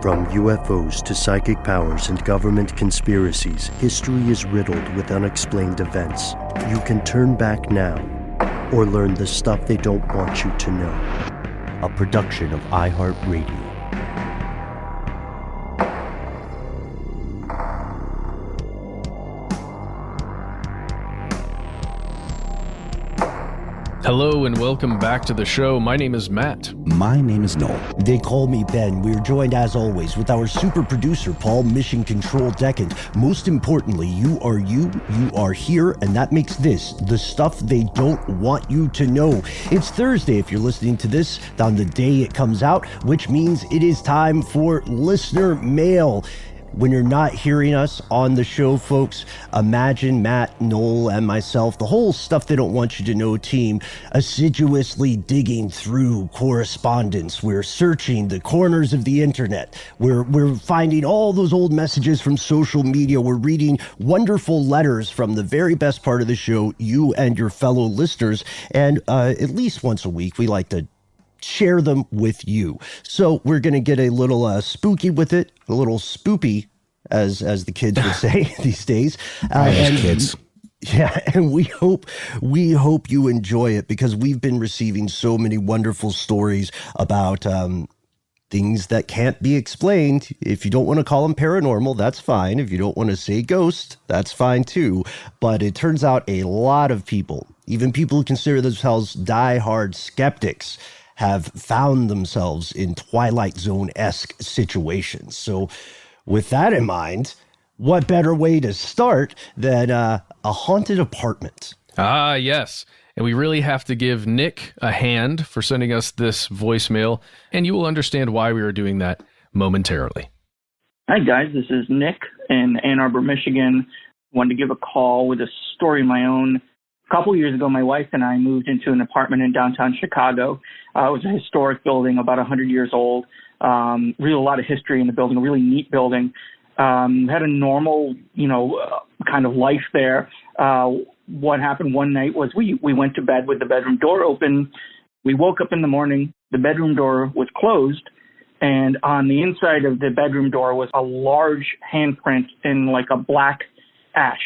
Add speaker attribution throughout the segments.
Speaker 1: From UFOs to psychic powers and government conspiracies, history is riddled with unexplained events. You can turn back now or learn the stuff they don't want you to know. A production of iHeartRadio.
Speaker 2: Hello and welcome back to the show. My name is Matt.
Speaker 3: My name is Noel.
Speaker 4: They call me Ben. We're joined as always with our super producer, Paul Mission Control Decant. Most importantly, you are here, and that makes this the stuff they don't want you to know. It's Thursday if you're listening to this on the day it comes out, which means it is time for listener mail. When you're not hearing us on the show, folks, imagine Matt, Noel, and myself, the whole stuff they don't want you to know team, assiduously digging through correspondence. We're searching the corners of the internet. We're finding all those old messages from social media. We're reading wonderful letters from the very best part of the show, you and your fellow listeners. And at least once a week, we like to share them with you. So we're going to get a little spooky with it, a little spoopy, as the kids would say these days. And
Speaker 3: kids.
Speaker 4: Yeah, and we hope you enjoy it, because we've been receiving so many wonderful stories about things that can't be explained. If you don't want to call them paranormal, that's fine. If you don't want to say ghost, that's fine too. But it turns out a lot of people, even people who consider themselves diehard skeptics, have found themselves in Twilight Zone-esque situations. So with that in mind, what better way to start than a haunted apartment?
Speaker 2: Ah, yes. And we really have to give Nick a hand for sending us this voicemail, and you will understand why we are doing that momentarily.
Speaker 5: Hi, guys. This is Nick in Ann Arbor, Michigan. Wanted to give a call with a story of my own. A couple years ago, my wife and I moved into an apartment in downtown Chicago. It was a historic building, about 100 years old. Really a lot of history in the building, a really neat building. Had a normal, kind of life there. What happened one night was we went to bed with the bedroom door open. We woke up in the morning, the bedroom door was closed, and on the inside of the bedroom door was a large handprint in like a black ash.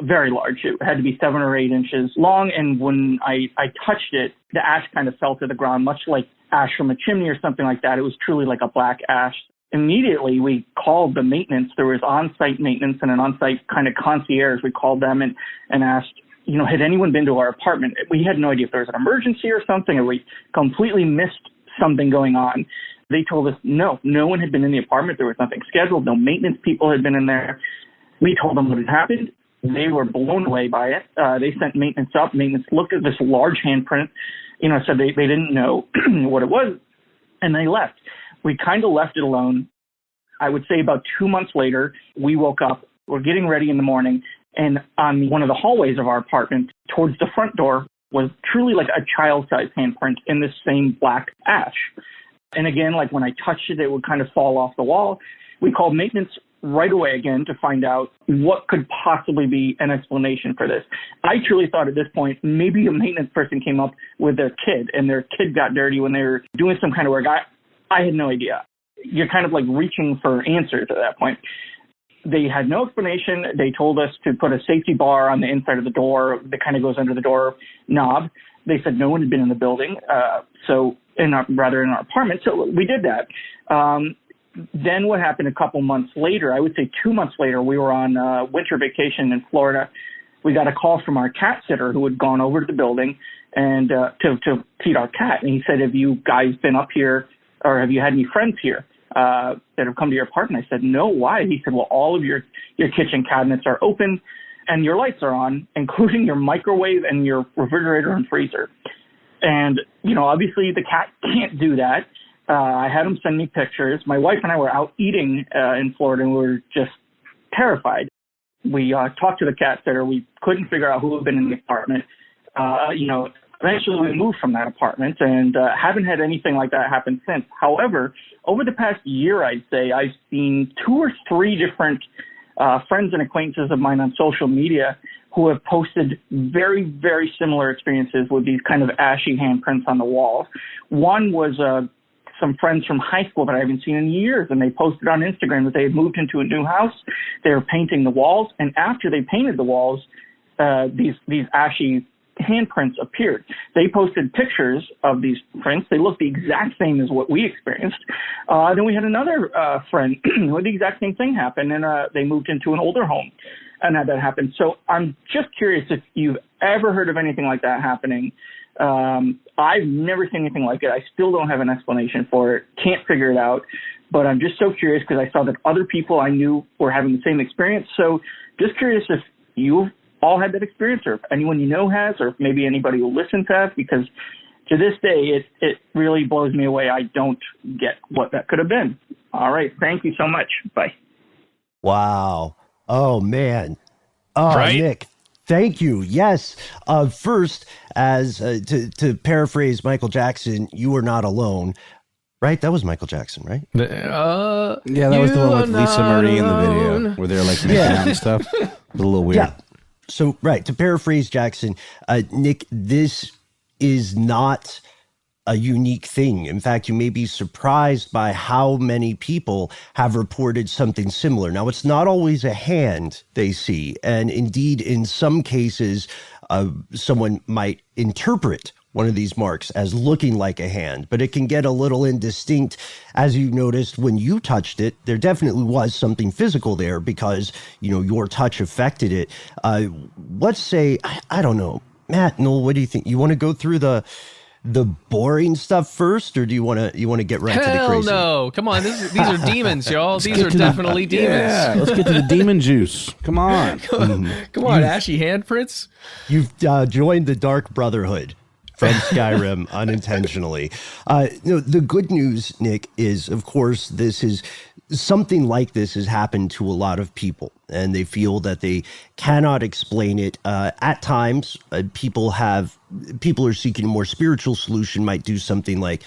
Speaker 5: Very large. It had to be 7 or 8 inches long. And when I touched it, the ash kind of fell to the ground, much like ash from a chimney or something like that. It was truly like a black ash. Immediately, we called the maintenance. There was on-site maintenance and an on-site kind of concierge. We called them and asked, had anyone been to our apartment? We had no idea if there was an emergency or something, or we completely missed something going on. They told us, no one had been in the apartment. There was nothing scheduled. No maintenance people had been in there. We told them what had happened. They were blown away by it. They sent maintenance up. Maintenance looked at this large handprint, said they didn't know what it was, and they left. We kind of left it alone. I would say about 2 months later, we woke up. We're getting ready in the morning, and on one of the hallways of our apartment, towards the front door, was truly like a child-sized handprint in this same black ash. And again, like when I touched it, it would kind of fall off the wall. We called maintenance right away again to find out what could possibly be an explanation for this. I truly thought at this point, maybe a maintenance person came up with their kid and their kid got dirty when they were doing some kind of work. I had no idea. You're kind of like reaching for answers at that point. They had no explanation. They told us to put a safety bar on the inside of the door that kind of goes under the door knob. They said no one had been in the building, in our apartment. So we did that. Then what happened a couple months later, I would say 2 months later, we were on winter vacation in Florida. We got a call from our cat sitter who had gone over to the building and to feed our cat. And he said, have you guys been up here, or have you had any friends here that have come to your apartment? I said, no, why? He said, well, all of your kitchen cabinets are open and your lights are on, including your microwave and your refrigerator and freezer. And, obviously the cat can't do that. I had him send me pictures. My wife and I were out eating in Florida, and we were just terrified. We talked to the cat sitter. We couldn't figure out who had been in the apartment. Eventually we moved from that apartment and haven't had anything like that happen since. However, over the past year, I'd say I've seen 2 or 3 different friends and acquaintances of mine on social media who have posted very, very similar experiences with these kind of ashy handprints on the walls. One was some friends from high school that I haven't seen in years, and they posted on Instagram that they had moved into a new house. They were painting the walls, and after they painted the walls, these ashy handprints appeared. They posted pictures of these prints. They looked the exact same as what we experienced. Then we had another friend where the exact same thing happened, and they moved into an older home and had that happen. So I'm just curious if you've ever heard of anything like that happening. I've never seen anything like it. I still don't have an explanation for it. Can't figure it out. But I'm just so curious because I saw that other people I knew were having the same experience. So just curious if you've all had that experience, or if anyone you know has, or if maybe anybody who listens has, because to this day, it really blows me away. I don't get what that could have been. All right. Thank you so much. Bye.
Speaker 4: Wow. Oh, man. Oh,
Speaker 2: right?
Speaker 4: Nick, thank you. Yes. First, as to paraphrase Michael Jackson, you are not alone. Right? That was Michael Jackson, right?
Speaker 3: Yeah, that was the one with Lisa Marie in the video where they're like making out and stuff. It was a little weird.
Speaker 4: Yeah. So, right, to paraphrase Jackson, Nick, this is not a unique thing. In fact, you may be surprised by how many people have reported something similar. Now, it's not always a hand they see. And indeed, in some cases, someone might interpret one of these marks as looking like a hand, but it can get a little indistinct. As you noticed when you touched it, there definitely was something physical there because, you know, your touch affected it. Let's say, I don't know, Matt, Noel, what do you think? You want to go through the boring stuff first, or do you want to get right to the crazy?
Speaker 2: Hell no. Come on. These are demons, y'all. These are definitely demons.
Speaker 3: Yeah, let's get to the demon juice. Come on.
Speaker 2: Come on, ashy handprints.
Speaker 4: You've joined the Dark Brotherhood from Skyrim unintentionally. The good news, Nick, is, of course, something like this has happened to a lot of people, and they feel that they cannot explain it. At times, people are seeking a more spiritual solution, might do something like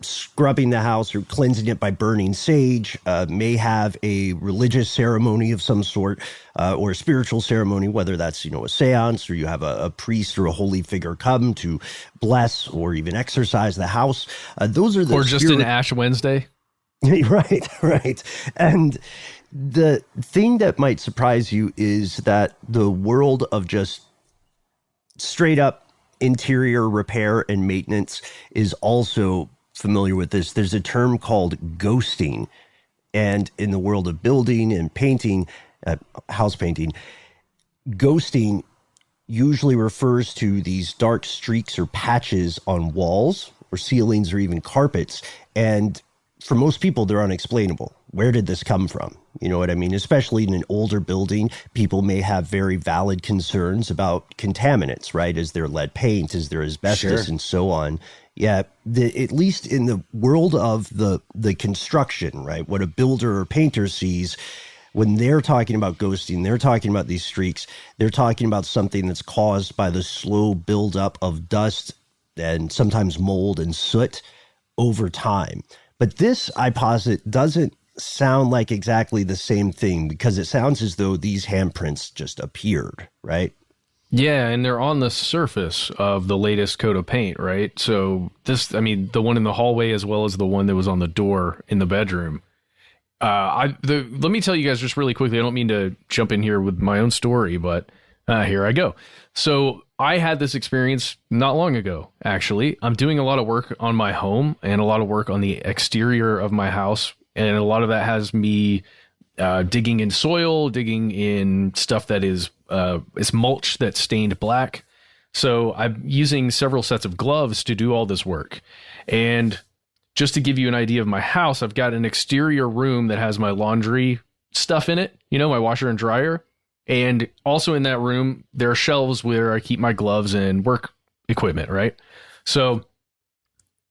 Speaker 4: scrubbing the house or cleansing it by burning sage, may have a religious ceremony of some sort, or a spiritual ceremony, whether that's, a seance, or you have a priest or a holy figure come to bless or even exorcise the house. Those are
Speaker 2: or just an Ash Wednesday.
Speaker 4: Right. And the thing that might surprise you is that the world of just straight up interior repair and maintenance is also familiar with this. There's a term called ghosting. And in the world of building and painting, house painting, ghosting usually refers to these dark streaks or patches on walls or ceilings or even carpets. And for most people, they're unexplainable. Where did this come from? You know what I mean? Especially in an older building, people may have very valid concerns about contaminants, right? Is there lead paint? Is there asbestos? Sure. And so on. Yeah, at least in the world of the construction, right? What a builder or painter sees when they're talking about ghosting, they're talking about these streaks, they're talking about something that's caused by the slow buildup of dust and sometimes mold and soot over time. But this, I posit, doesn't sound like exactly the same thing because it sounds as though these handprints just appeared, right?
Speaker 2: Yeah, and they're on the surface of the latest coat of paint, right? So the one in the hallway as well as the one that was on the door in the bedroom. Let me tell you guys just really quickly, I don't mean to jump in here with my own story, but here I go. So I had this experience not long ago, actually. I'm doing a lot of work on my home and a lot of work on the exterior of my house. And a lot of that has me digging in soil, digging in stuff that is mulch that's stained black. So I'm using several sets of gloves to do all this work. And just to give you an idea of my house, I've got an exterior room that has my laundry stuff in it, my washer and dryer. And also in that room, there are shelves where I keep my gloves and work equipment, right? So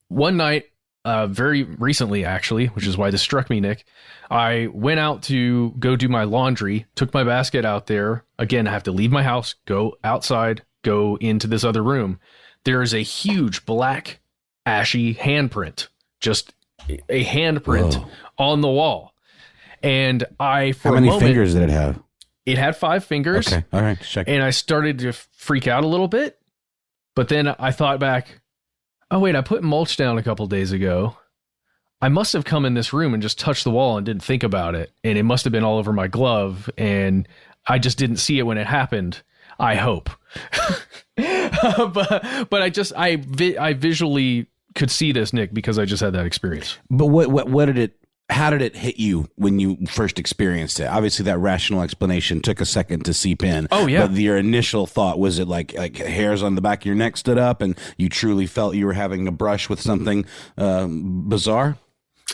Speaker 2: one night, very recently, actually, which is why this struck me, Nick, I went out to go do my laundry, took my basket out there. Again, I have to leave my house, go outside, go into this other room. There is a huge black, ashy handprint, just a handprint on the wall. And
Speaker 3: how many fingers did it have?
Speaker 2: It had 5 fingers.
Speaker 3: Okay. All right. Check.
Speaker 2: And I started to freak out a little bit. But then I thought back, oh, wait, I put mulch down a couple days ago. I must have come in this room and just touched the wall and didn't think about it. And it must have been all over my glove. And I just didn't see it when it happened. I hope. but I visually could see this, Nick, because I just had that experience.
Speaker 3: But how did it hit you when you first experienced it? Obviously that rational explanation took a second to seep in.
Speaker 2: Oh yeah.
Speaker 3: But your initial thought, was it like hairs on the back of your neck stood up and you truly felt you were having a brush with something bizarre?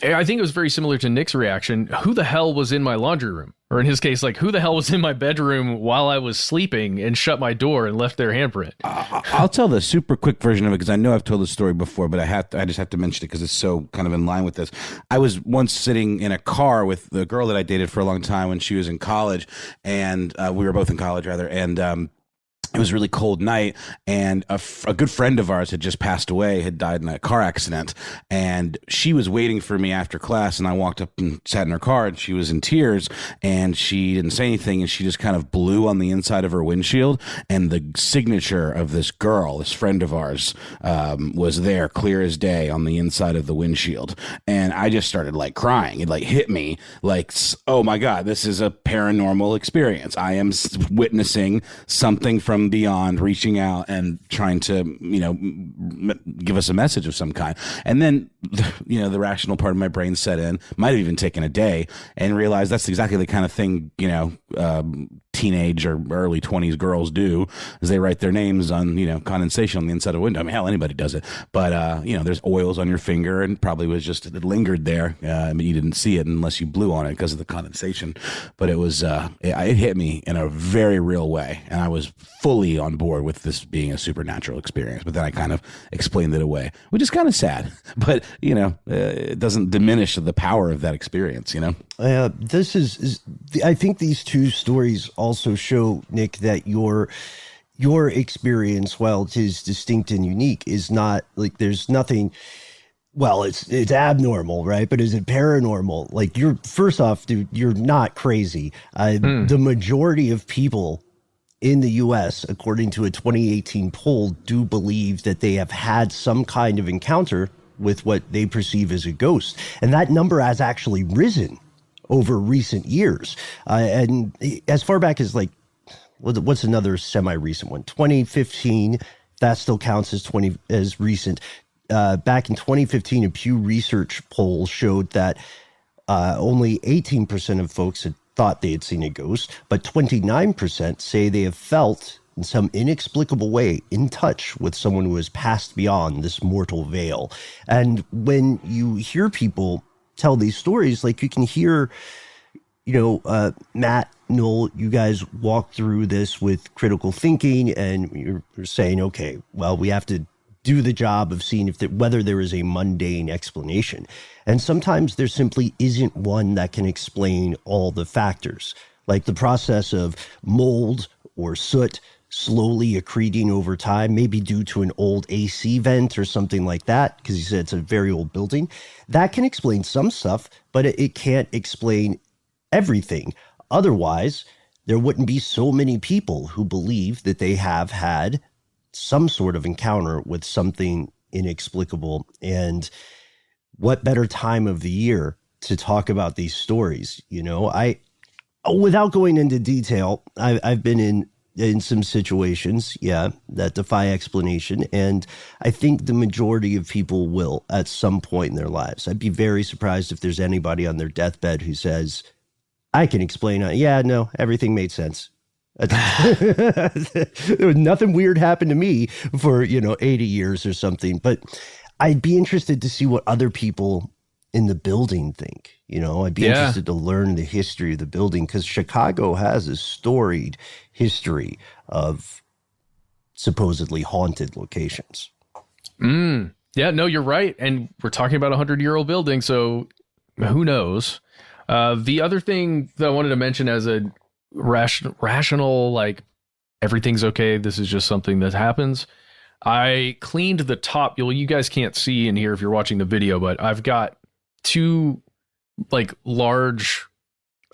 Speaker 2: I think it was very similar to Nick's reaction. Who the hell was in my laundry room? Or in his case, like, who the hell was in my bedroom while I was sleeping and shut my door and left their handprint?
Speaker 3: I'll tell the super quick version of it because I know I've told the story before, but I just have to mention it because it's so kind of in line with this. I was once sitting in a car with the girl that I dated for a long time when she was in college, and we were both in college, rather, and it was a really cold night, and a good friend of ours had just passed away, had died in a car accident, and she was waiting for me after class, and I walked up and sat in her car, and she was in tears, and she didn't say anything, and she just kind of blew on the inside of her windshield, and the signature of this girl, this friend of ours, was there, clear as day, on the inside of the windshield, and I just started like crying. It like hit me like, oh my God, this is a paranormal experience. I am witnessing something from beyond, reaching out and trying to, give us a message of some kind. And then, the rational part of my brain set in, might have even taken a day, and realized that's exactly the kind of thing, teenage or early 20s girls do, is they write their names on, condensation on the inside of a window. I mean, hell, anybody does it. But, there's oils on your finger, and probably was just, it lingered there. But you didn't see it unless you blew on it because of the condensation. But it was, it hit me in a very real way. And I was fully on board with this being a supernatural experience. But then I kind of explained it away, which is kind of sad. But, it doesn't diminish the power of that experience,
Speaker 4: This is I think these two stories also show, Nick, that your experience, while it is distinct and unique, is not like, there's nothing, well, it's abnormal, right? But is it paranormal? Like, first off, dude, you're not crazy. The majority of people in the U.S., according to a 2018 poll, do believe that they have had some kind of encounter with what they perceive as a ghost. And that number has actually risen over recent years. And as far back as like, what's another semi-recent one? 2015, that still counts as recent. Back in 2015, a Pew Research poll showed that only 18% of folks had thought they had seen a ghost, but 29% say they have felt in some inexplicable way in touch with someone who has passed beyond this mortal veil. And when you hear people tell these stories, like you can hear, Matt, Noel, you guys walk through this with critical thinking, and you're saying, okay, well, we have to do the job of seeing whether there is a mundane explanation. And sometimes there simply isn't one that can explain all the factors, like the process of mold or soot slowly accreting over time, maybe due to an old AC vent or something like that, because he said it's a very old building. That can explain some stuff, but it can't explain everything. Otherwise, there wouldn't be so many people who believe that they have had some sort of encounter with something inexplicable. And what better time of the year to talk about these stories? Without going into detail, I've been in some situations, that defy explanation. And I think the majority of people will at some point in their lives. I'd be very surprised if there's anybody on their deathbed who says, I can explain it. Yeah, no, everything made sense. There was nothing weird happened to me for, 80 years or something. But I'd be interested to see what other people in the building think. I'd be interested to learn the history of the building, because Chicago has a storied history of supposedly haunted locations.
Speaker 2: Yeah, no, you're right. And we're talking about a 100-year-old building, so who knows? The other thing that I wanted to mention as a rational, like, everything's okay, this is just something that happens. I cleaned the top. You guys can't see in here if you're watching the video, but I've got two like large,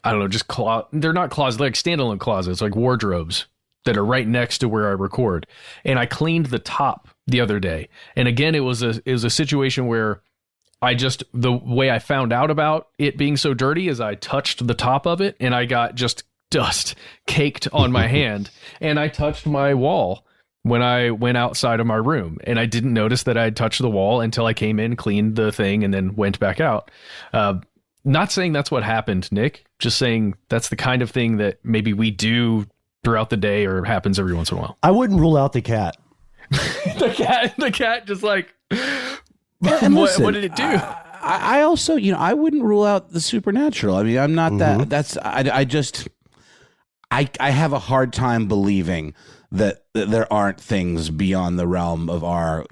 Speaker 2: I don't know, just they're not closets, like standalone closets, like wardrobes that are right next to where I record. And I cleaned the top the other day. And again, it was a situation where the way I found out about it being so dirty is I touched the top of it and I got just dust caked on my hand, and I touched my wall when I went outside of my room, and I didn't notice that I had touched the wall until I came in, cleaned the thing, and then went back out. Not saying that's what happened, Nick, just saying that's the kind of thing that maybe we do throughout the day or happens every once in a while.
Speaker 4: I wouldn't rule out the cat.
Speaker 2: the cat just like,
Speaker 3: And listen,
Speaker 2: what did it do?
Speaker 3: I also, I wouldn't rule out the supernatural. I mean, I'm not I have a hard time believing that there aren't things beyond the realm of our,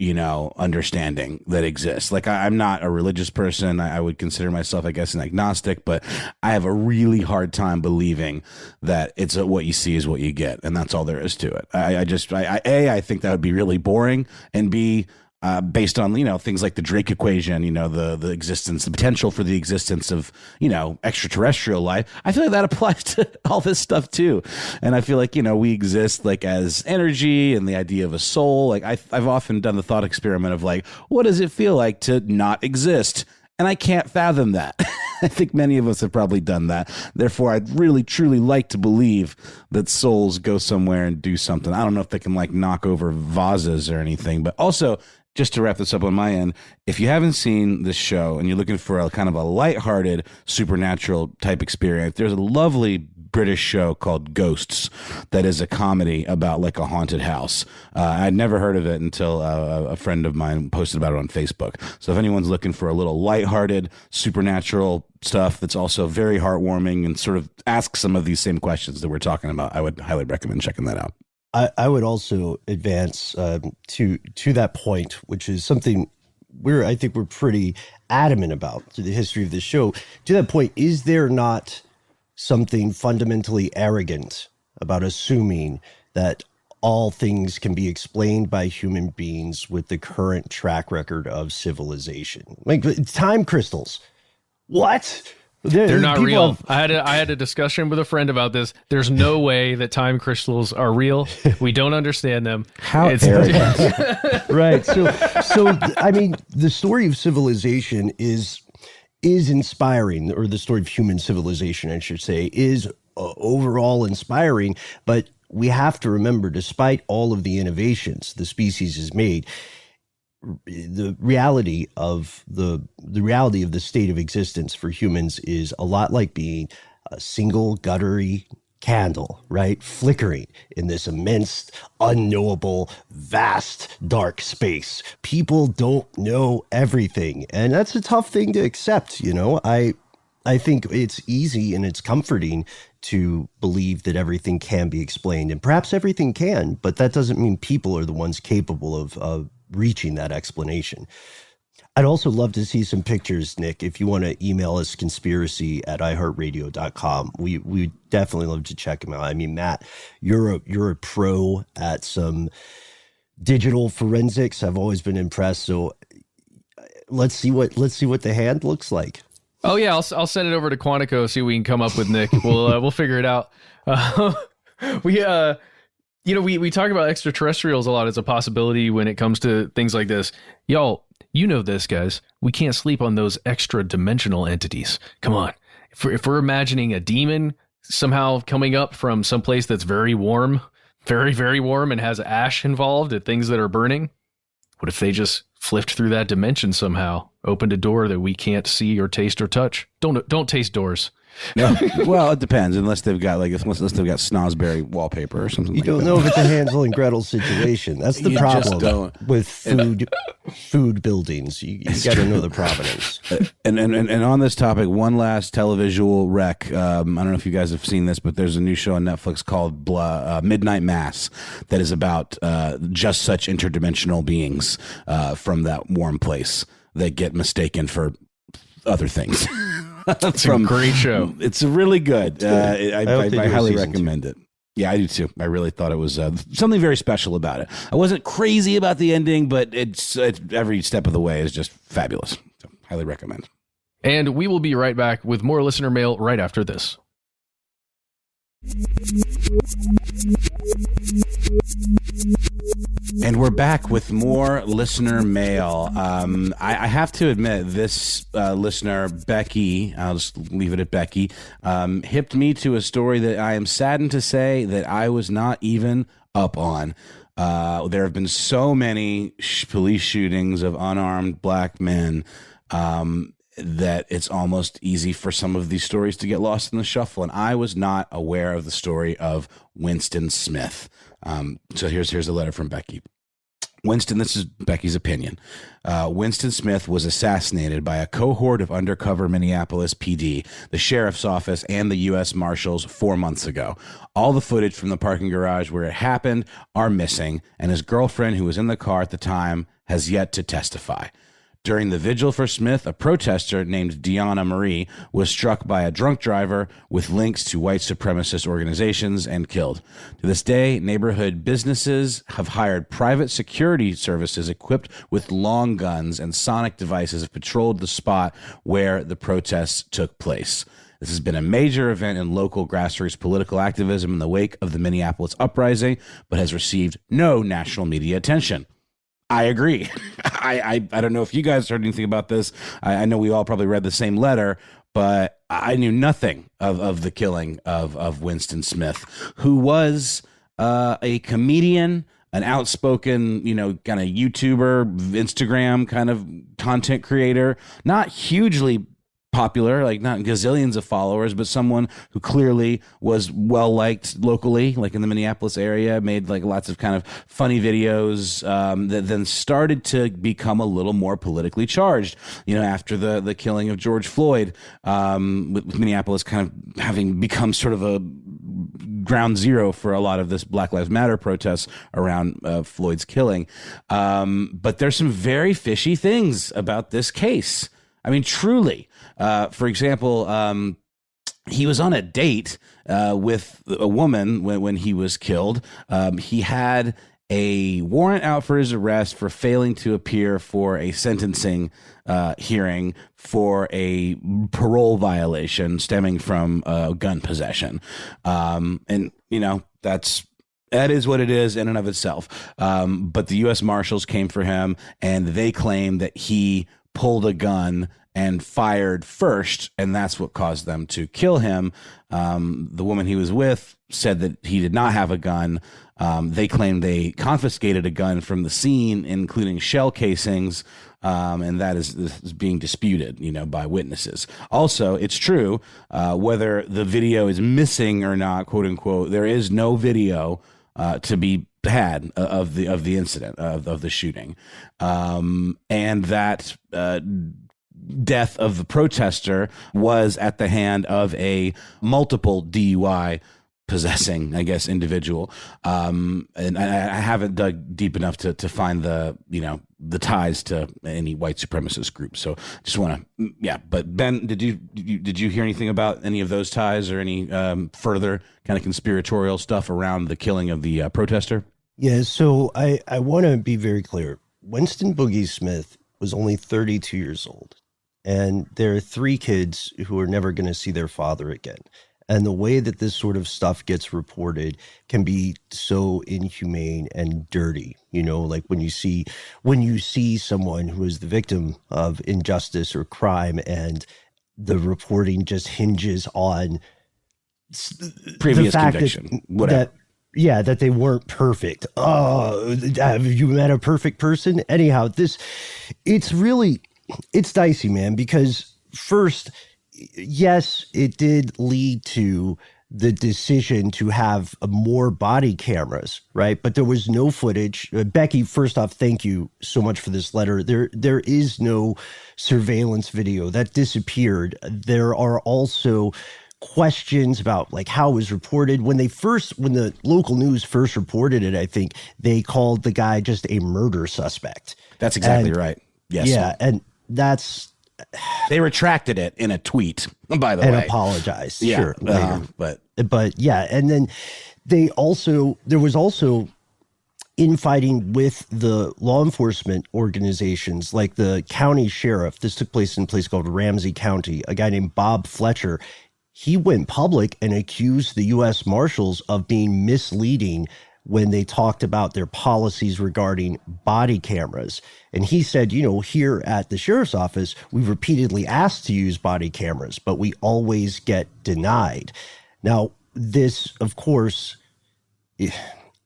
Speaker 3: understanding that exist. Like, I'm not a religious person. I would consider myself, I guess, an agnostic, but I have a really hard time believing that it's what you see is what you get, and that's all there is to it. I think that would be really boring, and B, based on, things like the Drake equation, the existence, the potential for the existence of, extraterrestrial life. I feel like that applies to all this stuff too. And I feel like, we exist like as energy and the idea of a soul. Like I've often done the thought experiment of like, what does it feel like to not exist? And I can't fathom that. I think many of us have probably done that. Therefore, I'd really, truly like to believe that souls go somewhere and do something. I don't know if they can like knock over vases or anything, but also, just to wrap this up on my end, if you haven't seen this show and you're looking for a kind of a lighthearted supernatural type experience, there's a lovely British show called Ghosts that is a comedy about like a haunted house. I'd never heard of it until a friend of mine posted about it on Facebook. So if anyone's looking for a little lighthearted supernatural stuff that's also very heartwarming and sort of asks some of these same questions that we're talking about, I would highly recommend checking that out.
Speaker 4: I would also advance to that point, which is something I think we're pretty adamant about through the history of this show. To that point, is there not something fundamentally arrogant about assuming that all things can be explained by human beings with the current track record of civilization? Like time crystals. What?
Speaker 2: They're not real. I had a discussion with a friend about this. There's no way that time crystals are real. We don't understand them.
Speaker 3: How arrogant.
Speaker 4: Right. So I mean, the story of civilization is inspiring, or the story of human civilization, I should say, is overall inspiring. But we have to remember, despite all of the innovations the species has made, the reality of the state of existence for humans is a lot like being a single guttery candle, right? Flickering in this immense, unknowable, vast, dark space. People don't know everything, and that's a tough thing to accept. I think it's easy and it's comforting to believe that everything can be explained, and perhaps everything can, but that doesn't mean people are the ones capable of reaching that explanation. I'd also love to see some pictures, Nick. If you want to email us, conspiracy@iheartradio.com. We definitely love to check them out. I mean, Matt, you're a pro at some digital forensics. I've always been impressed. So let's see what the hand looks like.
Speaker 2: Oh yeah, I'll send it over to Quantico, see what we can come up with, Nick. We'll figure it out. We talk about extraterrestrials a lot as a possibility when it comes to things like this. Y'all, this, guys. We can't sleep on those extra dimensional entities. Come on. If we're imagining a demon somehow coming up from someplace that's very warm, very, very warm, and has ash involved and things that are burning, what if they just flipped through that dimension somehow, opened a door that we can't see or taste or touch? Don't taste doors.
Speaker 3: No. Well, it depends. Unless they've got Snosberry wallpaper or something.
Speaker 4: You don't know if it's a Hansel and Gretel situation. That's the problem with food buildings. You got to know the provenance.
Speaker 3: And on this topic, one last televisual rec. I don't know if you guys have seen this, but there's a new show on Netflix called Midnight Mass that is about just such interdimensional beings from that warm place that get mistaken for other things.
Speaker 2: It's a great show.
Speaker 3: It's really good. I highly recommend it. Yeah, I do too. I really thought it was something very special about it. I wasn't crazy about the ending, but it's every step of the way is just fabulous. So, highly recommend.
Speaker 2: And we will be right back with more listener mail right after this.
Speaker 3: And we're back with more listener mail. I have to admit, this listener, Becky, I'll just leave it at Becky, hipped me to a story that I am saddened to say that I was not even up on. There have been so many police shootings of unarmed black men that it's almost easy for some of these stories to get lost in the shuffle. And I was not aware of the story of Winston Smith. So here's a letter from Becky. Winston, this is Becky's opinion. Winston Smith was assassinated by a cohort of undercover Minneapolis PD, the sheriff's office, and the U.S. Marshals 4 months ago. All the footage from the parking garage where it happened are missing, and his girlfriend, who was in the car at the time, has yet to testify. During the vigil for Smith, a protester named Deanna Marie was struck by a drunk driver with links to white supremacist organizations and killed. To this day, neighborhood businesses have hired private security services equipped with long guns and sonic devices have patrolled the spot where the protests took place. This has been a major event in local grassroots political activism in the wake of the Minneapolis uprising, but has received no national media attention. I agree. I don't know if you guys heard anything about this. I know we all probably read the same letter, but I knew nothing of the killing of Winston Smith, who was a comedian, an outspoken, kind of YouTuber, Instagram kind of content creator, not hugely popular, like not gazillions of followers, but someone who clearly was well liked locally, like in the Minneapolis area, made like lots of kind of funny videos that then started to become a little more politically charged, after the killing of George Floyd, with Minneapolis kind of having become sort of a ground zero for a lot of this Black Lives Matter protests around Floyd's killing. But there's some very fishy things about this case. I mean, truly. For example, he was on a date with a woman when he was killed. He had a warrant out for his arrest for failing to appear for a sentencing hearing for a parole violation stemming from gun possession. And, that is what it is in and of itself. But the U.S. Marshals came for him, and they claim that he pulled a gun and fired first, and that's what caused them to kill him. The woman he was with said that he did not have a gun. They claimed they confiscated a gun from the scene, including shell casings, and that is being disputed, by witnesses. Also, it's true, whether the video is missing or not, quote unquote, there is no video to be had of the incident of the shooting, and that death of the protester was at the hand of a multiple DUI possessing, I guess, individual. And I haven't dug deep enough to find the ties to any white supremacist group. So just want to, But Ben, did you hear anything about any of those ties or any further kind of conspiratorial stuff around the killing of the protester?
Speaker 4: Yeah. So I want to be very clear. Winston Boogie Smith was only 32 years old. And there are 3 kids who are never going to see their father again. And the way that this sort of stuff gets reported can be so inhumane and dirty, like when you see someone who is the victim of injustice or crime and the reporting just hinges on
Speaker 3: previous conviction, whatever.
Speaker 4: That they weren't perfect. Oh, have you met a perfect person? Anyhow, it's dicey, man, because first, yes, it did lead to the decision to have more body cameras, right? But there was no footage. Becky, first off, thank you so much for this letter. There is no surveillance video that disappeared. There are also questions about like how it was reported. When the local news first reported it, I think they called the guy just a murder suspect.
Speaker 3: That's exactly right. Yes.
Speaker 4: Yeah, and they
Speaker 3: retracted it in a tweet, by the way,
Speaker 4: and apologized.
Speaker 3: Yeah,
Speaker 4: sure, later.
Speaker 3: But
Speaker 4: yeah, and then there was also infighting with the law enforcement organizations, like the county sheriff. This took place in a place called Ramsey County. A guy named Bob Fletcher. He went public and accused the U.S. Marshals of being misleading when they talked about their policies regarding body cameras. And he said, here at the sheriff's office, we've repeatedly asked to use body cameras, but we always get denied. Now, this, of course,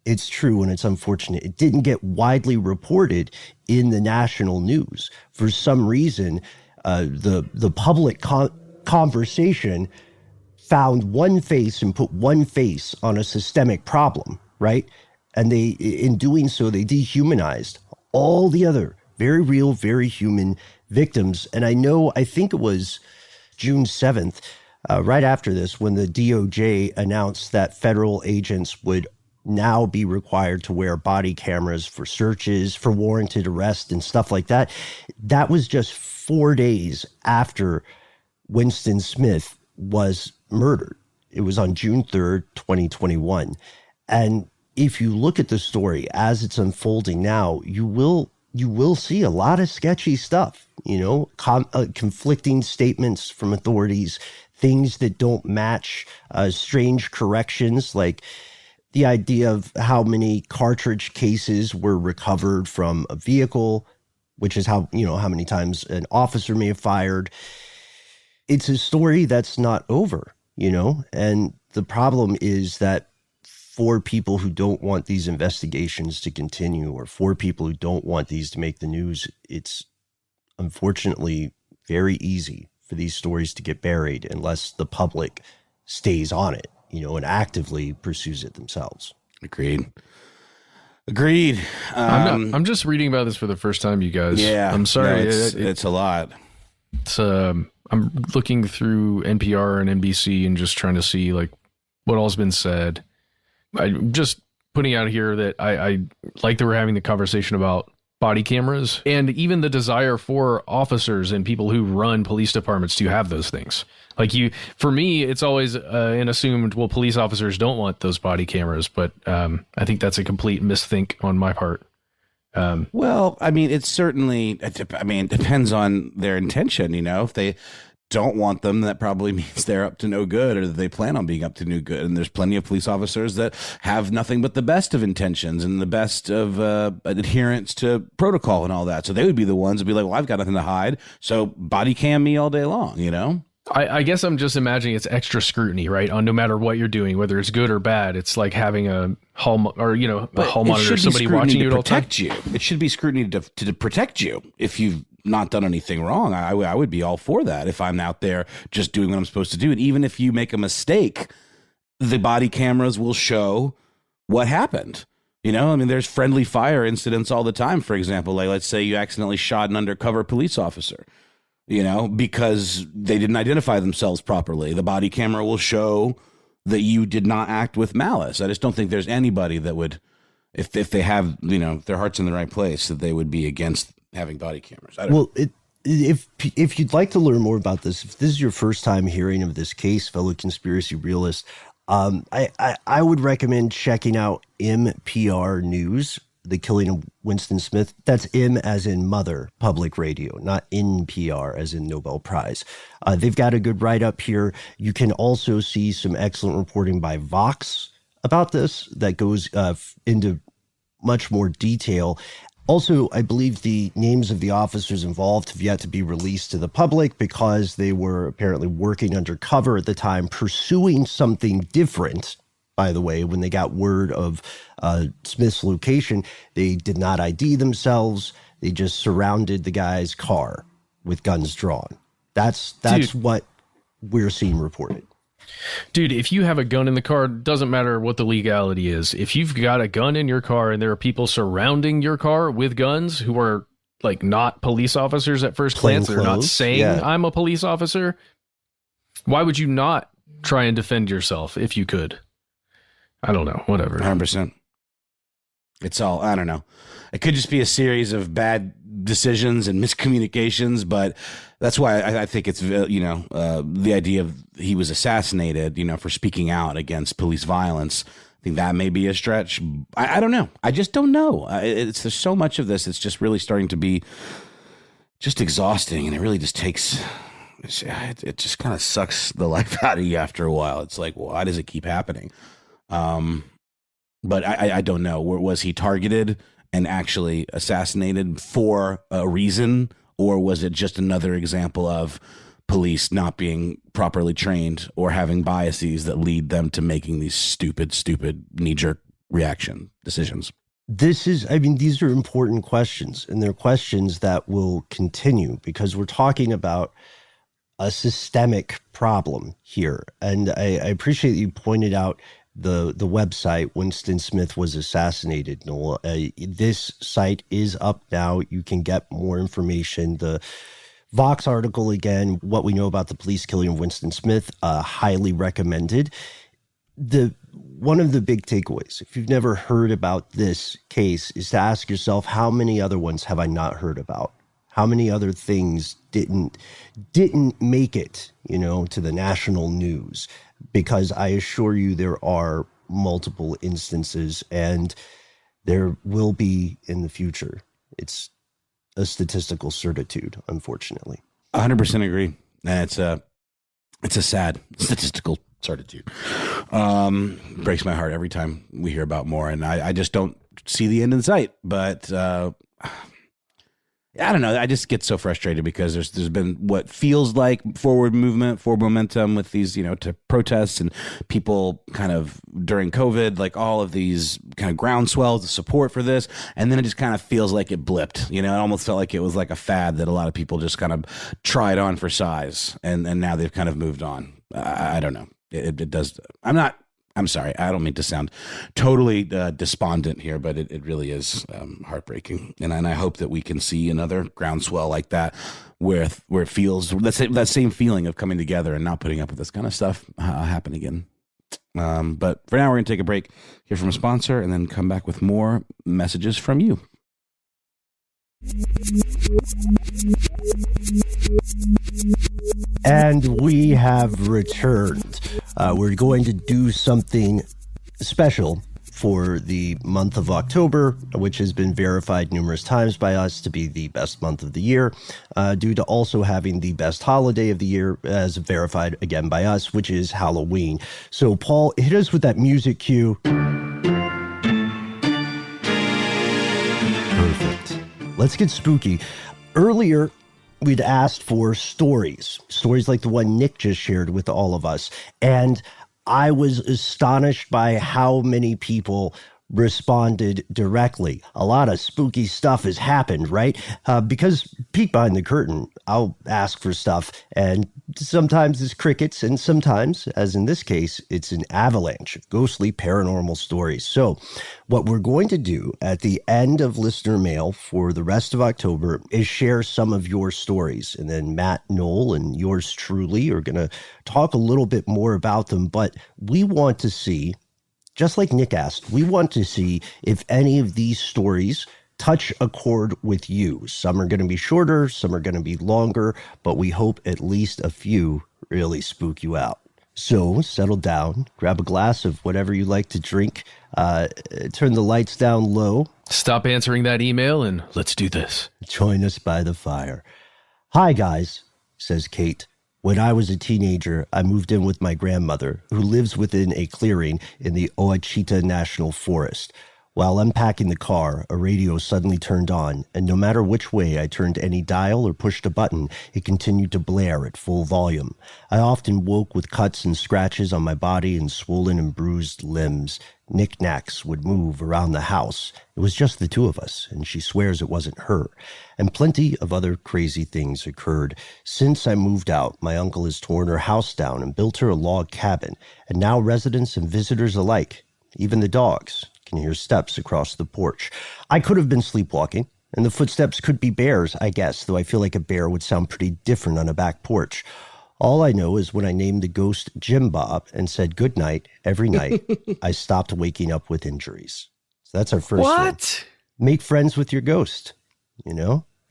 Speaker 4: it's true and it's unfortunate. It didn't get widely reported in the national news. For some reason, the public conversation found one face and put one face on a systemic problem, right? And in doing so, they dehumanized all the other very real, very human victims. And I think it was June 7th, right after this, when the DOJ announced that federal agents would now be required to wear body cameras for searches, for warranted arrest and stuff like that. That was just 4 days after Winston Smith was murdered. It was on June 3rd, 2021. And if you look at the story as it's unfolding now, you will see a lot of sketchy stuff, conflicting statements from authorities, things that don't match, strange corrections, like the idea of how many cartridge cases were recovered from a vehicle, which is how many times an officer may have fired. It's a story that's not over, and the problem is that for people who don't want these investigations to continue, or for people who don't want these to make the news, it's unfortunately very easy for these stories to get buried unless the public stays on it, and actively pursues it themselves.
Speaker 3: Agreed.
Speaker 2: I'm just reading about this for the first time, you guys.
Speaker 3: Yeah.
Speaker 2: I'm sorry.
Speaker 3: No, it's a lot.
Speaker 2: It's I'm looking through NPR and NBC and just trying to see like what all's been said. I'm just putting out here that I like that we're having the conversation about body cameras and even the desire for officers and people who run police departments to have those things. Like for me, it's always an assumed, well, police officers don't want those body cameras, but I think that's a complete misthink on my part.
Speaker 3: Well, I mean, it depends on their intention. If they don't want them, that probably means they're up to no good, or that they plan on being up to no good. And there's plenty of police officers that have nothing but the best of intentions and the best of adherence to protocol and all that. So they would be the ones to be like, well, I've got nothing to hide, so body cam me all day long,
Speaker 2: I guess I'm just imagining it's extra scrutiny, right? On no matter what you're doing, whether it's good or bad, it's like having a hall or a hall monitor, somebody watching you at all times.
Speaker 3: It should be scrutiny to protect you if you've not done anything wrong. I would be all for that if I'm out there just doing what I'm supposed to do. And even if you make a mistake, the body cameras will show what happened. There's friendly fire incidents all the time. For example, like let's say you accidentally shot an undercover police officer, because they didn't identify themselves properly. The body camera will show that you did not act with malice. I just don't think there's anybody that would, if they have, their hearts in the right place, that they would be against having body cameras.
Speaker 4: If you'd like to learn more about this, if this is your first time hearing of this case, fellow conspiracy realists, I would recommend checking out MPR News, the killing of Winston Smith. That's M as in Mother Public Radio, not NPR as in Nobel Prize. They've got a good write-up here. You can also see some excellent reporting by Vox about this that goes into much more detail. Also, I believe the names of the officers involved have yet to be released to the public because they were apparently working undercover at the time, pursuing something different. By the way, when they got word of Smith's location, they did not ID themselves. They just surrounded the guy's car with guns drawn. That's what we're seeing reported.
Speaker 2: Dude, if you have a gun in the car, doesn't matter what the legality is. If you've got a gun in your car and there are people surrounding your car with guns who are like not police officers at first glance, they're not saying I'm a police officer, why would you not try and defend yourself if you could? I don't know, whatever.
Speaker 3: 100%. It's all, I don't know. It could just be a series of bad decisions and miscommunications, but that's why I think it's, the idea of he was assassinated, for speaking out against police violence. I think that may be a stretch. I don't know. I just don't know. There's so much of this. It's just really starting to be just exhausting, and it really just takes, it just kind of sucks the life out of you after a while. It's like, why does it keep happening? but I don't know. Was he targeted and actually assassinated for a reason, or was it just another example of police not being properly trained or having biases that lead them to making these stupid knee-jerk reaction decisions?
Speaker 4: These are important questions, and they're questions that will continue because we're talking about a systemic problem here. And I appreciate you pointed out the website, Winston Smith was assassinated, Noel. This site is up now. You can get more information. The Vox article, again, what we know about the police killing of Winston Smith, highly recommended. One of the big takeaways, if you've never heard about this case, is to ask yourself, how many other ones have I not heard about? How many other things didn't make it, to the national news? Because I assure you there are multiple instances, and there will be in the future. It's a statistical certitude, unfortunately.
Speaker 3: 100% agree. And it's a sad statistical certitude. Breaks my heart every time we hear about more, and I just don't see the end in sight. But I don't know. I just get so frustrated because there's been what feels like forward momentum with these, to protests and people kind of during COVID, like all of these kind of groundswells of support for this. And then it just kind of feels like it blipped, it almost felt like it was like a fad that a lot of people just kind of tried on for size. And now they've kind of moved on. I don't know. It does. I'm sorry. I don't mean to sound totally despondent here, but it really is heartbreaking. And I hope that we can see another groundswell like that where it feels that same feeling of coming together and not putting up with this kind of stuff happen again. But for now, we're going to take a break, hear from a sponsor, and then come back with more messages from you.
Speaker 4: And we have returned. We're going to do something special for the month of October, which has been verified numerous times by us to be the best month of the year, due to also having the best holiday of the year as verified again by us, which is Halloween. So, Paul, hit us with that music cue. Perfect. Let's get spooky. Earlier, we'd asked for stories like the one Nick just shared with all of us. And I was astonished by how many people responded directly. A lot of spooky stuff has happened, right? Because peek behind the curtain, I'll ask for stuff, and sometimes it's crickets, and sometimes, as in this case, it's an avalanche of ghostly paranormal stories. So what we're going to do at the end of listener mail for the rest of October is share some of your stories. And then Matt, Noel, and yours truly are going to talk a little bit more about them. But we want to see, just like Nick asked, we want to see if any of these stories touch a chord with you. Some are going to be shorter, some are going to be longer, but we hope at least a few really spook you out. So settle down, grab a glass of whatever you like to drink, turn the lights down low.
Speaker 2: Stop answering that email and let's do this.
Speaker 4: Join us by the fire. Hi, guys, says Kate. When I was a teenager, I moved in with my grandmother, who lives within a clearing in the Ouachita National Forest. While unpacking the car, a radio suddenly turned on, and no matter which way I turned any dial or pushed a button, it continued to blare at full volume. I often woke with cuts and scratches on my body and swollen and bruised limbs. Knickknacks would move around the house. It was just the two of us, and she swears it wasn't her. And plenty of other crazy things occurred. Since I moved out, my uncle has torn her house down and built her a log cabin, and now residents and visitors alike, even the dogs, can hear steps across the porch. I could have been sleepwalking, and the footsteps could be bears, I guess, though I feel like a bear would sound pretty different on a back porch. All I know is when I named the ghost Jim Bob and said good night every night, I stopped waking up with injuries. So that's our first one.
Speaker 2: What?
Speaker 4: Make friends with your ghost,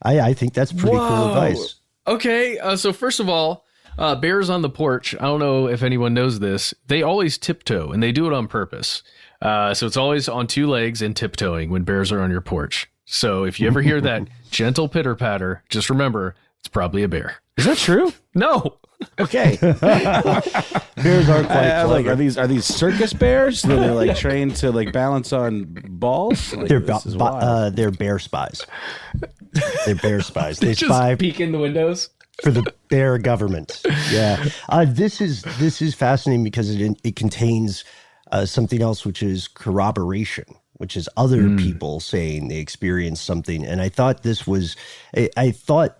Speaker 4: I think that's pretty cool advice.
Speaker 2: Okay, so first of all, bears on the porch, I don't know if anyone knows this, they always tiptoe, and they do it on purpose. So it's always on two legs and tiptoeing when bears are on your porch. So if you ever hear that gentle pitter patter, just remember it's probably a bear.
Speaker 3: Is that true?
Speaker 2: No.
Speaker 3: Okay.
Speaker 4: Bears are quite
Speaker 3: like,
Speaker 4: clever.
Speaker 3: are these circus bears? That they're like trained to like balance on balls? Like,
Speaker 4: They're
Speaker 3: this is wild.
Speaker 4: they're bear spies. They're bear spies. They
Speaker 2: Just
Speaker 4: spy
Speaker 2: peek in the windows.
Speaker 4: for the bear government. Yeah, this is fascinating because it contains something else, which is corroboration, which is other people saying they experienced something. And I thought this was, I thought,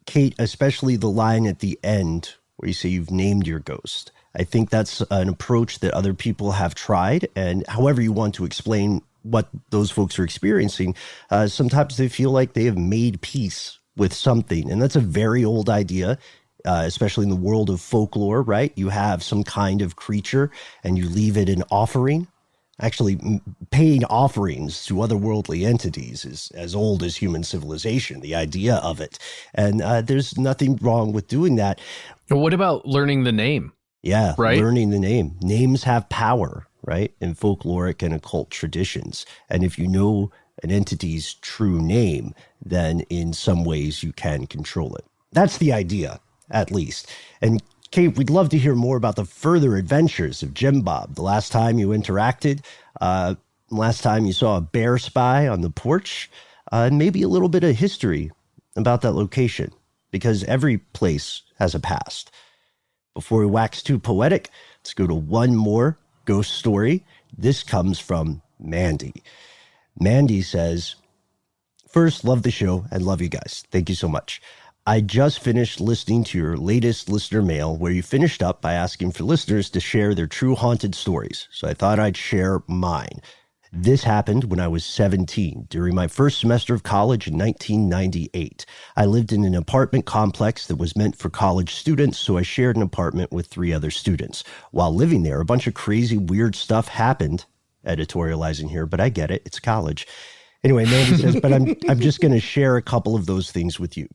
Speaker 4: Kate, especially the line at the end where you say you've named your ghost. I think that's an approach that other people have tried. And however you want to explain what those folks are experiencing, sometimes they feel like they have made peace with something. And that's a very old idea, especially in the world of folklore, right? You have some kind of creature and you leave it an offering. Actually, paying offerings to otherworldly entities is as old as human civilization, the idea of it. And there's nothing wrong with doing that.
Speaker 2: What about learning the name?
Speaker 4: Yeah,
Speaker 2: right?
Speaker 4: Learning the name. Names have power, right, in folkloric and occult traditions. And if you know an entity's true name, then in some ways you can control it. That's the idea, at least. And Kate, we'd love to hear more about the further adventures of Jim Bob. The last time you interacted, last time you saw a bear spy on the porch, and maybe a little bit of history about that location, because every place has a past. Before we wax too poetic, let's go to one more ghost story. This comes from Mandy. Mandy says, first, love the show and love you guys. Thank you so much. I just finished listening to your latest listener mail where you finished up by asking for listeners to share their true haunted stories. So I thought I'd share mine. This happened when I was 17 during my first semester of college in 1998. I lived in an apartment complex that was meant for college students, so I shared an apartment with 3 other students. While living there, a bunch of crazy, weird stuff happened. Editorializing here, but I get it. It's college. Anyway, Mandy says, but I'm just going to share a couple of those things with you.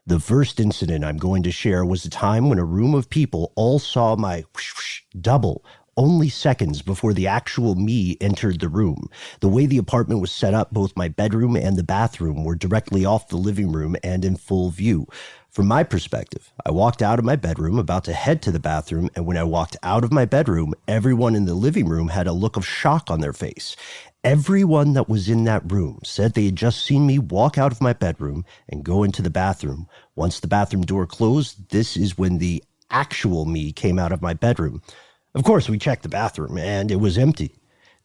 Speaker 4: The first incident I'm going to share was a time when a room of people all saw my whoosh, whoosh, double only seconds before the actual me entered the room. The way the apartment was set up, both my bedroom and the bathroom were directly off the living room and in full view. From my perspective, I walked out of my bedroom about to head to the bathroom, and when I walked out of my bedroom, everyone in the living room had a look of shock on their face. Everyone that was in that room said they had just seen me walk out of my bedroom and go into the bathroom. Once the bathroom door closed, this is when the actual me came out of my bedroom. Of course, we checked the bathroom, and it was empty.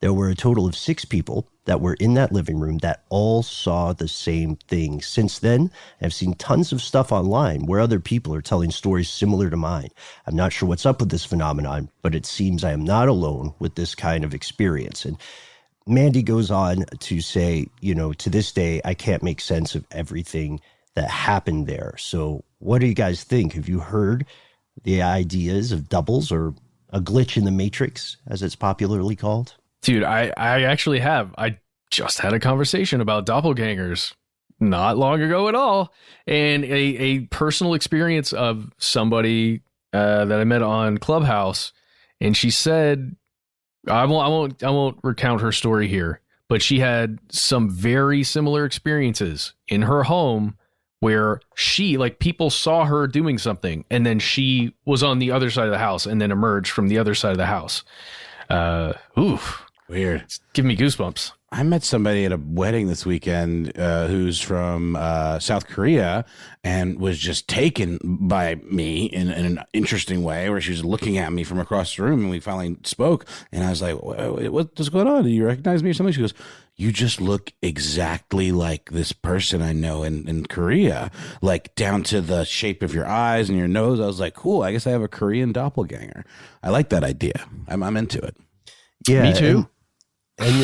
Speaker 4: There were a total of 6 people that were in that living room that all saw the same thing. Since then, I've seen tons of stuff online where other people are telling stories similar to mine. I'm not sure what's up with this phenomenon, but it seems I am not alone with this kind of experience. And Mandy goes on to say, you know, to this day, I can't make sense of everything that happened there. So what do you guys think? Have you heard the ideas of doubles or a glitch in the matrix, as it's popularly called?
Speaker 2: Dude, I actually have. I just had a conversation about doppelgangers not long ago at all. And a personal experience of somebody that I met on Clubhouse. And she said, I won't recount her story here, but she had some very similar experiences in her home where she, like, people saw her doing something and then she was on the other side of the house and then emerged from the other side of the house.
Speaker 3: Weird.
Speaker 2: It's giving me goosebumps.
Speaker 3: I met somebody at a wedding this weekend who's from South Korea and was just taken by me in an interesting way where she was looking at me from across the room, and we finally spoke, and I was like, what's going on? Do you recognize me or something? She goes, you just look exactly like this person I know in Korea, like down to the shape of your eyes and your nose. I was like, cool, I guess I have a Korean doppelganger. I like that idea. I'm into it.
Speaker 4: Yeah,
Speaker 2: me too.
Speaker 4: And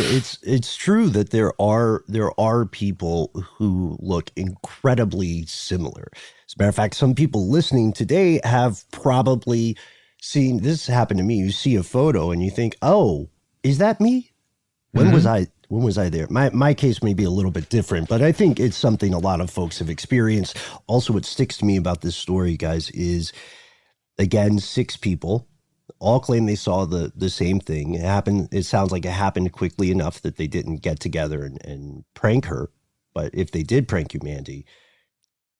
Speaker 4: it's true that there are people who look incredibly similar. As a matter of fact, some people listening today have probably seen this happen to me. You see a photo and you think, "Oh, is that me? When was I there?" My case may be a little bit different, but I think it's something a lot of folks have experienced. Also, what sticks to me about this story, guys, is again 6 people. All claim they saw the same thing. It happened. It sounds like it happened quickly enough that they didn't get together and prank her. But if they did prank you, Mandy,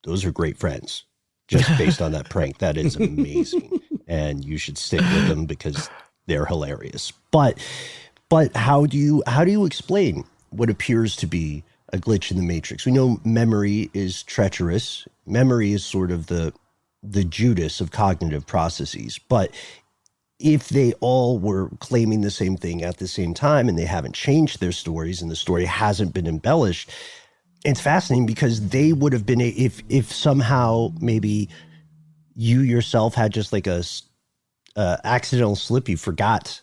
Speaker 4: those are great friends. just based on that prank. That is amazing. And you should stick with them because they're hilarious. But how do you explain what appears to be a glitch in the matrix? We know memory is treacherous. Memory is sort of the Judas of cognitive processes. But if they all were claiming the same thing at the same time and they haven't changed their stories and the story hasn't been embellished, it's fascinating because they would have been, if somehow maybe you yourself had just like a accidental slip, you forgot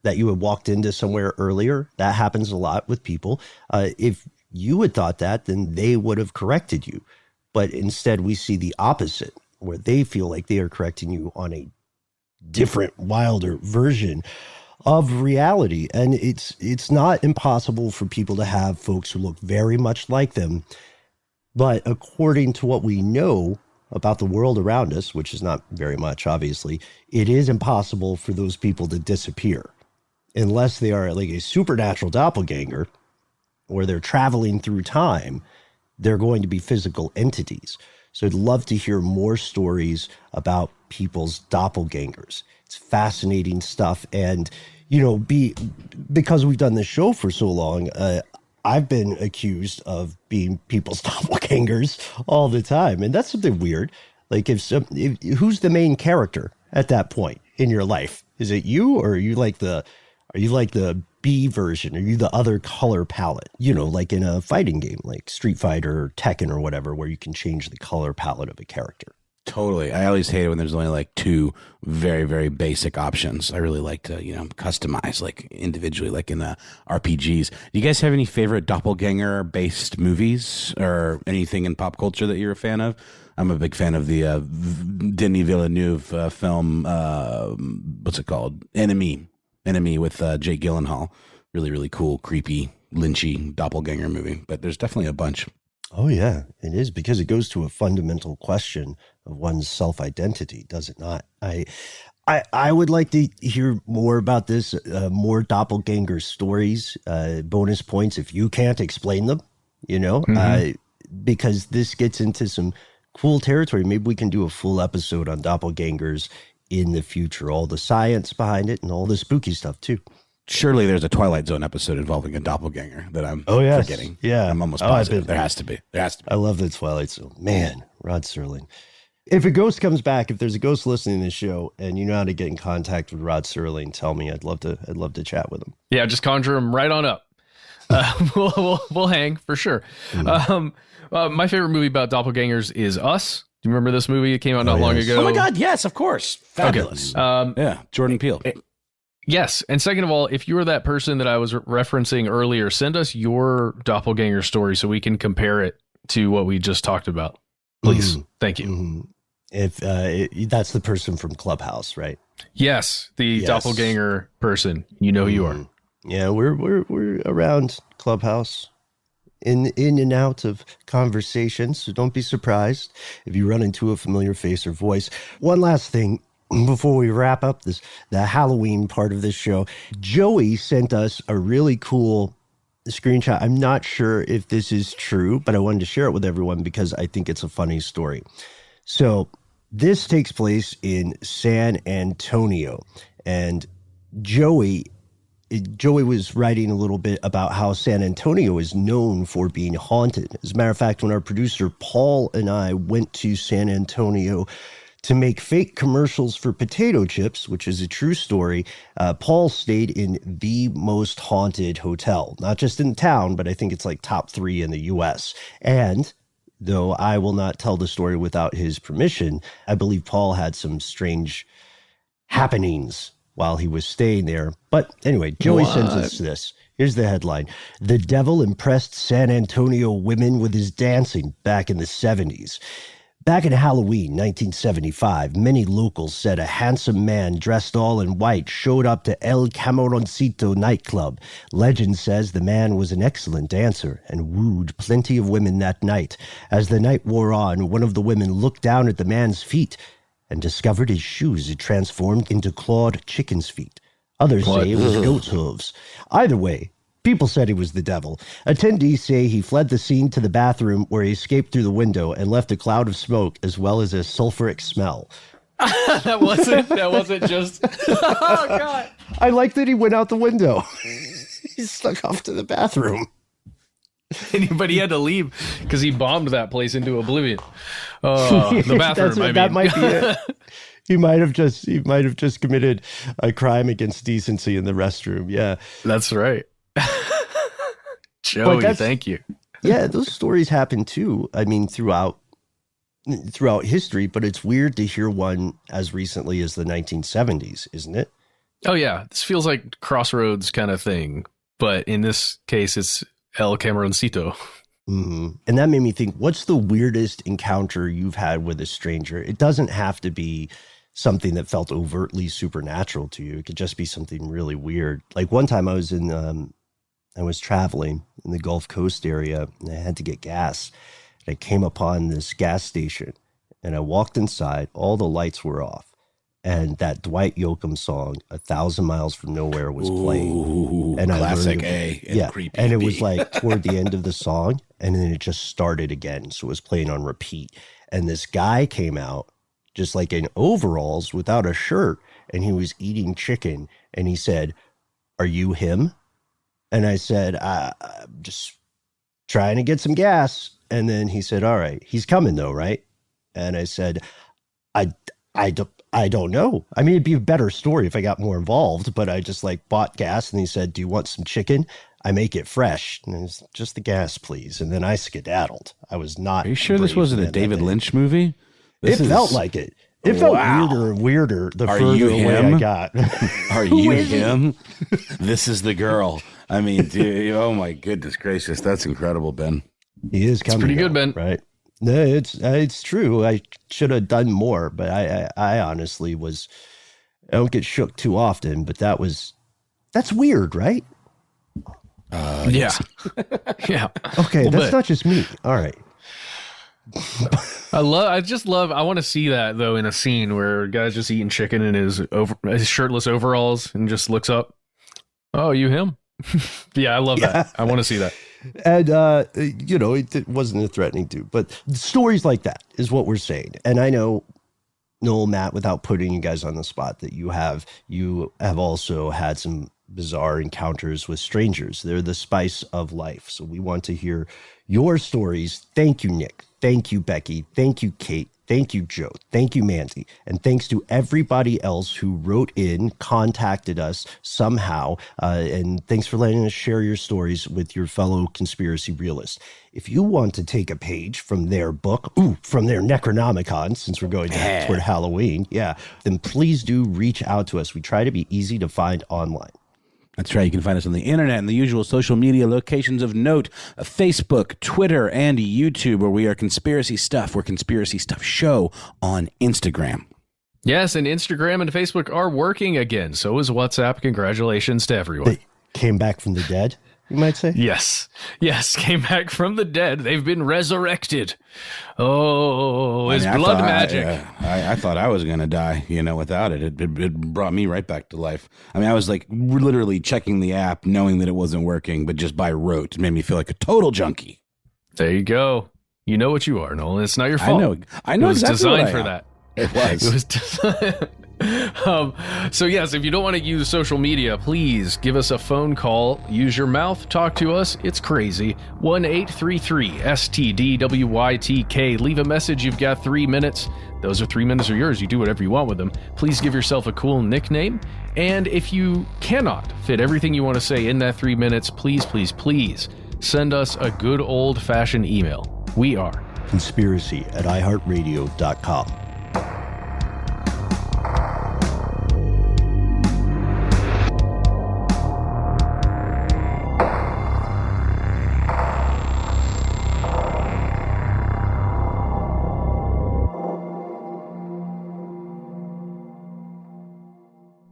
Speaker 4: that you had walked into somewhere earlier. That happens a lot with people. If you had thought that, then they would have corrected you. But instead we see the opposite, where they feel like they are correcting you on a different, wilder version of reality. And it's not impossible for people to have folks who look very much like them. But according to what we know about the world around us, which is not very much, obviously, it is impossible for those people to disappear unless they are like a supernatural doppelganger or they're traveling through time. They're going to be physical entities. So I'd love to hear more stories about people's doppelgangers. It's fascinating stuff. And, because we've done this show for so long, I've been accused of being people's doppelgangers all the time. And that's something weird. Like who's the main character at that point in your life? Is it you, or are you like the B version? Are you the other color palette? Like in a fighting game, like Street Fighter or Tekken or whatever, where you can change the color palette of a character.
Speaker 3: Totally. I always hate it when there's only like two very, very basic options. I really like to, customize like individually, like in the RPGs. Do you guys have any favorite doppelganger based movies or anything in pop culture that you're a fan of? I'm a big fan of the Denis Villeneuve film. What's it called? Enemy with Jake Gyllenhaal. Really, really cool, creepy, lynchy doppelganger movie. But there's definitely a bunch.
Speaker 4: Oh, yeah, it is, because it goes to a fundamental question of one's self-identity, does it not? I would like to hear more about this, more doppelganger stories, bonus points if you can't explain them, because this gets into some cool territory. Maybe we can do a full episode on doppelgangers in the future, all the science behind it and all the spooky stuff too.
Speaker 3: Surely there's a Twilight Zone episode involving a doppelganger that I'm forgetting.
Speaker 4: Yeah.
Speaker 3: I'm almost positive. There has to be.
Speaker 4: I love the Twilight Zone. Man, Rod Serling. If a ghost comes back, if there's a ghost listening to this show and you know how to get in contact with Rod Serling, tell me. I'd love to chat with him.
Speaker 2: Yeah, just conjure him right on up. We'll hang for sure. Mm-hmm. My favorite movie about doppelgangers is Us. Do you remember this movie? It came out not long ago.
Speaker 3: Oh my God, yes, of course. Fabulous.
Speaker 2: Okay.
Speaker 3: Yeah, Jordan Peele.
Speaker 2: Yes. And second of all, if you were that person that I was referencing earlier, send us your doppelganger story so we can compare it to what we just talked about. Please. Mm-hmm. Thank you. Mm-hmm.
Speaker 4: If that's the person from Clubhouse, right?
Speaker 2: Yes. The doppelganger person. You know who you are.
Speaker 4: Yeah, we're around Clubhouse. In and out of conversations, so don't be surprised if you run into a familiar face or voice. One last thing before we wrap up the Halloween part of this show. Joey sent us a really cool screenshot. I'm not sure if this is true, but I wanted to share it with everyone because I think it's a funny story. So this takes place in San Antonio, and Joey was writing a little bit about how San Antonio is known for being haunted. As a matter of fact, when our producer Paul and I went to San Antonio to make fake commercials for potato chips, which is a true story, Paul stayed in the most haunted hotel, not just in town, but I think it's like top 3 in the U.S. And though I will not tell the story without his permission, I believe Paul had some strange happenings while he was staying there. But anyway, Joey sends us this. Here's the headline. The devil impressed San Antonio women with his dancing back in the 70s. Back in Halloween 1975, many locals said a handsome man dressed all in white showed up to El Camaroncito nightclub. Legend says the man was an excellent dancer and wooed plenty of women that night. As the night wore on, one of the women looked down at the man's feet and discovered his shoes had transformed into clawed chicken's feet. Others say it was goat's hooves. Either way, People said he was the devil. Attendees say he fled the scene to the bathroom where he escaped through the window and left a cloud of smoke as well as a sulfuric smell.
Speaker 2: That wasn't just. Oh, God.
Speaker 4: I like that he went out the window. He stuck off to the bathroom.
Speaker 2: But he had to leave because he bombed that place into oblivion. The bathroom.
Speaker 4: That might be it. He might have just committed a crime against decency in the restroom. Yeah,
Speaker 2: that's right. Joey, thank you.
Speaker 4: Yeah, those stories happen too. I mean, throughout history, but it's weird to hear one as recently as the 1970s, isn't it?
Speaker 2: Oh yeah, this feels like Crossroads kind of thing, but in this case, it's El Cameroncito.
Speaker 4: Mm-hmm. And that made me think, what's the weirdest encounter you've had with a stranger? It doesn't have to be something that felt overtly supernatural to you. It could just be something really weird. Like one time I was traveling in the Gulf Coast area and I had to get gas. I came upon this gas station and I walked inside. All the lights were off. And that Dwight Yoakam song, 1,000 Miles from Nowhere, was playing.
Speaker 3: Ooh,
Speaker 4: and
Speaker 3: classic A.
Speaker 4: And
Speaker 3: creepy
Speaker 4: and it
Speaker 3: B.
Speaker 4: was like toward the end of the song, and then it just started again. So it was playing on repeat. And this guy came out just like in overalls without a shirt, and he was eating chicken. And he said, "Are you him?" And I said, "I'm just trying to get some gas." And then he said, "All right, he's coming though, right?" And I said, I don't know. I mean, it'd be a better story if I got more involved, but I just like bought gas and he said, "Do you want some chicken? I make it fresh." And it's just the gas, please. And then I skedaddled. I was not.
Speaker 3: Are you sure this wasn't a David Lynch movie?
Speaker 4: It felt like it. It felt weirder and weirder the further away I got.
Speaker 3: Are you him? This is the girl. I mean, dude, oh my goodness gracious. That's incredible, Ben.
Speaker 4: He is coming.
Speaker 2: It's pretty good, Ben.
Speaker 4: Right? No, it's true. I should have done more, but I honestly I don't get shook too often, but that's weird, right?
Speaker 2: Yeah. Yeah.
Speaker 4: Okay, that's not just me. All right.
Speaker 2: I want to see that though in a scene where a guy's just eating chicken in his shirtless overalls and just looks up. "Oh, you him?" Yeah, I love that. I want to see that.
Speaker 4: And, it wasn't a threatening to, but stories like that is what we're saying. And I know, Noel, Matt, without putting you guys on the spot, that you have also had some bizarre encounters with strangers. They're the spice of life. So we want to hear your stories. Thank you, Nick. Thank you, Becky. Thank you, Kate. Thank you, Joe. Thank you, Mandy. And thanks to everybody else who wrote in, contacted us somehow. And thanks for letting us share your stories with your fellow conspiracy realists. If you want to take a page from their book, from their Necronomicon, since we're going toward Halloween, then please do reach out to us. We try to be easy to find online.
Speaker 3: That's right. You can find us on the internet and the usual social media locations of note, Facebook, Twitter, and YouTube, where we are Conspiracy Stuff. We're Conspiracy Stuff Show on Instagram.
Speaker 2: Yes, and Instagram and Facebook are working again. So is WhatsApp. Congratulations to everyone.
Speaker 4: They came back from the dead, you might say?
Speaker 2: Yes, came back from the dead. They've been resurrected. Oh, it's blood magic.
Speaker 3: I thought I was going to die, without it. It brought me right back to life. I mean, I was like literally checking the app, knowing that it wasn't working, but just by rote, it made me feel like a total junkie.
Speaker 2: There you go. You know what you are, Nolan. It's not your fault.
Speaker 3: I know
Speaker 2: it was
Speaker 3: exactly
Speaker 2: designed for that.
Speaker 3: It was.
Speaker 2: It was designed. So yes, if you don't want to use social media, please give us a phone call. Use your mouth. Talk to us. It's crazy. 1-833-STDWYTK. Leave a message. You've got 3 minutes. Those are 3 minutes are yours. You do whatever you want with them. Please give yourself a cool nickname. And if you cannot fit everything you want to say in that 3 minutes, please send us a good old-fashioned email. We are
Speaker 4: conspiracy@iHeartRadio.com.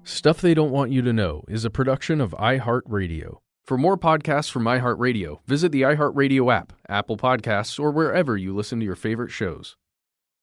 Speaker 2: Stuff They Don't Want You to Know is a production of iHeartRadio. For more podcasts from iHeartRadio, visit the iHeartRadio app, Apple Podcasts, or wherever you listen to your favorite shows.